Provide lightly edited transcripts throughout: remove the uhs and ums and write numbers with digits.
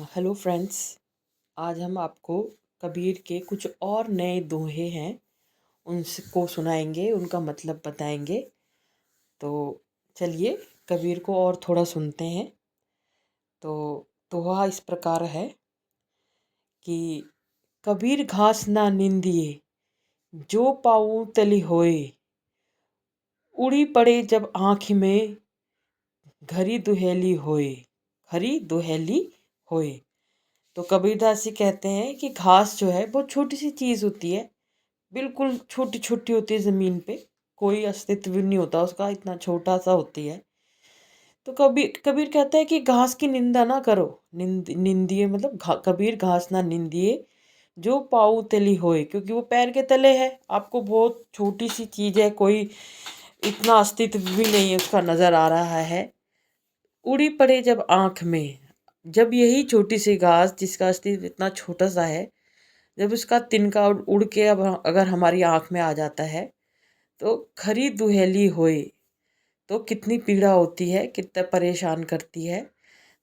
Hello friends. आज हम आपको कबीर के कुछ और नए दोहे हैं उनको सुनाएंगे, उनका मतलब बताएंगे। तो चलिए कबीर को और थोड़ा सुनते हैं। तो दोहा इस प्रकार है कि कबीर घास ना निंदिए, जो पाऊँ तली होए, उड़ी पड़े जब आँख में, घरी दुहेली होए, घरी दुहेली होए। तो कबीरदास जी कहते हैं कि घास जो है बहुत छोटी सी चीज़ होती है, बिल्कुल छोटी छोटी होती है, ज़मीन पे कोई अस्तित्व नहीं होता उसका, इतना छोटा सा होती है। तो कबीर कबीर कहता है कि घास की निंदा ना करो। निंदिए मतलब कबीर घास ना निंदिए, जो पाऊ तली होए, क्योंकि वो पैर के तले है। आपको बहुत छोटी सी चीज़ है, कोई इतना अस्तित्व भी नहीं है उसका, नज़र आ रहा है। उड़ी पड़े जब आँख में, जब यही छोटी सी घास जिसका अस्तित्व इतना छोटा सा है, जब उसका तिनका उड़ के अब अगर हमारी आँख में आ जाता है, तो खरी दुहेली होए, तो कितनी पीड़ा होती है, कितना परेशान करती है।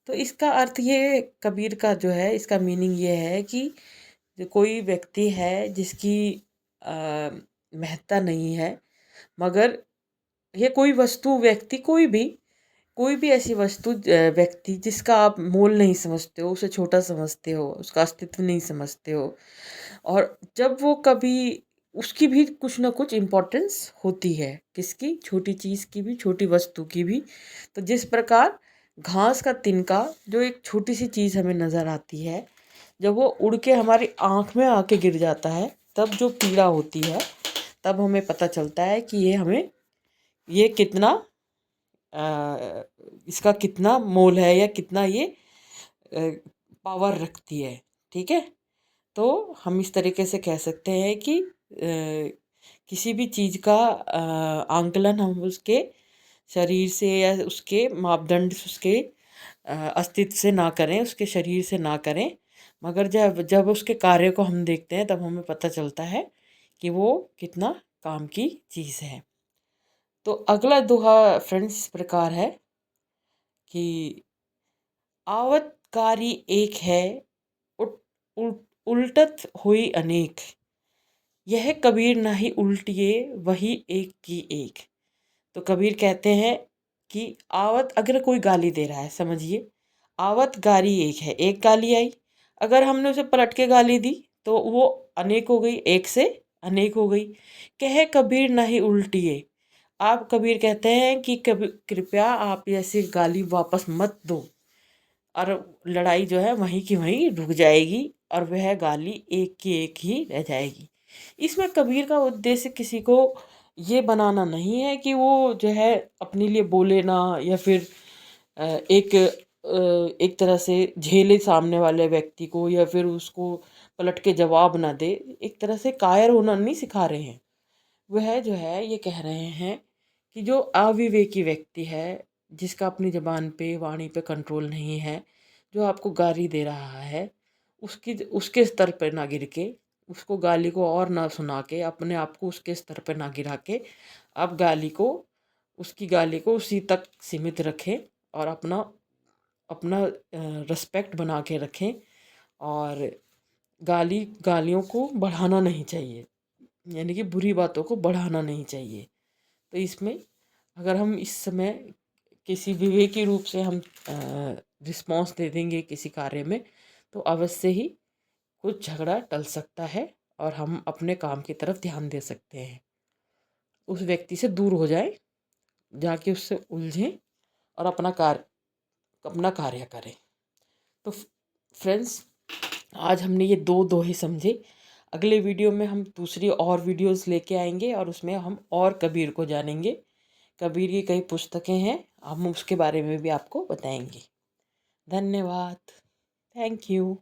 तो इसका अर्थ ये कबीर का जो है, इसका मीनिंग ये है कि जो कोई व्यक्ति है जिसकी महत्ता नहीं है, मगर ये कोई वस्तु, व्यक्ति, कोई भी ऐसी वस्तु, व्यक्ति जिसका आप मोल नहीं समझते हो, उसे छोटा समझते हो, उसका अस्तित्व नहीं समझते हो, और जब वो कभी, उसकी भी कुछ ना कुछ इम्पोर्टेंस होती है, किसकी, छोटी चीज़ की भी, छोटी वस्तु की भी। तो जिस प्रकार घास का तिनका जो एक छोटी सी चीज़ हमें नज़र आती है, जब वो उड़ के हमारी आँख में आके गिर जाता है, तब जो पीड़ा होती है, तब हमें पता चलता है कि ये कितना, इसका कितना मोल है, या कितना ये पावर रखती है। ठीक है। तो हम इस तरीके से कह सकते हैं कि किसी भी चीज़ का आंकलन हम उसके शरीर से या उसके मापदंड से, उसके अस्तित्व से ना करें, उसके शरीर से ना करें, मगर जब जब उसके कार्य को हम देखते हैं, तब हमें पता चलता है कि वो कितना काम की चीज़ है। तो अगला दोहा फ्रेंड्स इस प्रकार है कि आवत कारी एक है, उट, उल, उल्टत हुई अनेक, यह कबीर नाही उल्टिए, वही एक की एक। तो कबीर कहते हैं कि आवत, अगर कोई गाली दे रहा है, समझिए आवत गारी एक है, एक गाली आई, अगर हमने उसे पलट के गाली दी तो वो अनेक हो गई, एक से अनेक हो गई। कहे कबीर नहीं उल्टिए, आप कबीर कहते हैं कि कभी कृपया आप ऐसे गाली वापस मत दो, और लड़ाई जो है वहीं की वहीं रुक जाएगी, और वह गाली एक की एक ही रह जाएगी। इसमें कबीर का उद्देश्य किसी को ये बनाना नहीं है कि वो जो है अपने लिए बोले ना, या फिर एक तरह से झेले सामने वाले व्यक्ति को, या फिर उसको पलट के जवाब ना दे। एक तरह से कायर होना नहीं सिखा रहे हैं। वह जो है ये कह रहे हैं कि जो अविवेकी व्यक्ति है, जिसका अपनी ज़बान पे, वाणी पे कंट्रोल नहीं है, जो आपको गाली दे रहा है, उसकी उसके स्तर पर ना गिर के, उसको गाली को और ना सुना के, अपने आप को उसके स्तर पर ना गिरा के, आप उसकी गाली को उसी तक सीमित रखें, और अपना अपना रिस्पेक्ट बना के रखें। और गालियों को बढ़ाना नहीं चाहिए, यानी कि बुरी बातों को बढ़ाना नहीं चाहिए। तो इसमें अगर हम इस समय किसी विवेकी रूप से हम रिस्पॉन्स दे देंगे किसी कार्य में, तो अवश्य ही कुछ झगड़ा टल सकता है, और हम अपने काम की तरफ ध्यान दे सकते हैं, उस व्यक्ति से दूर हो जाए, जाके उससे उलझें, और अपना कार्य करें। तो फ्रेंड्स, आज हमने ये दो दोहे समझे। अगले वीडियो में हम दूसरी और वीडियोस लेके आएंगे, और उसमें हम और कबीर को जानेंगे। कबीर की कई पुस्तकें हैं, हम उसके बारे में भी आपको बताएंगे। धन्यवाद। Thank you.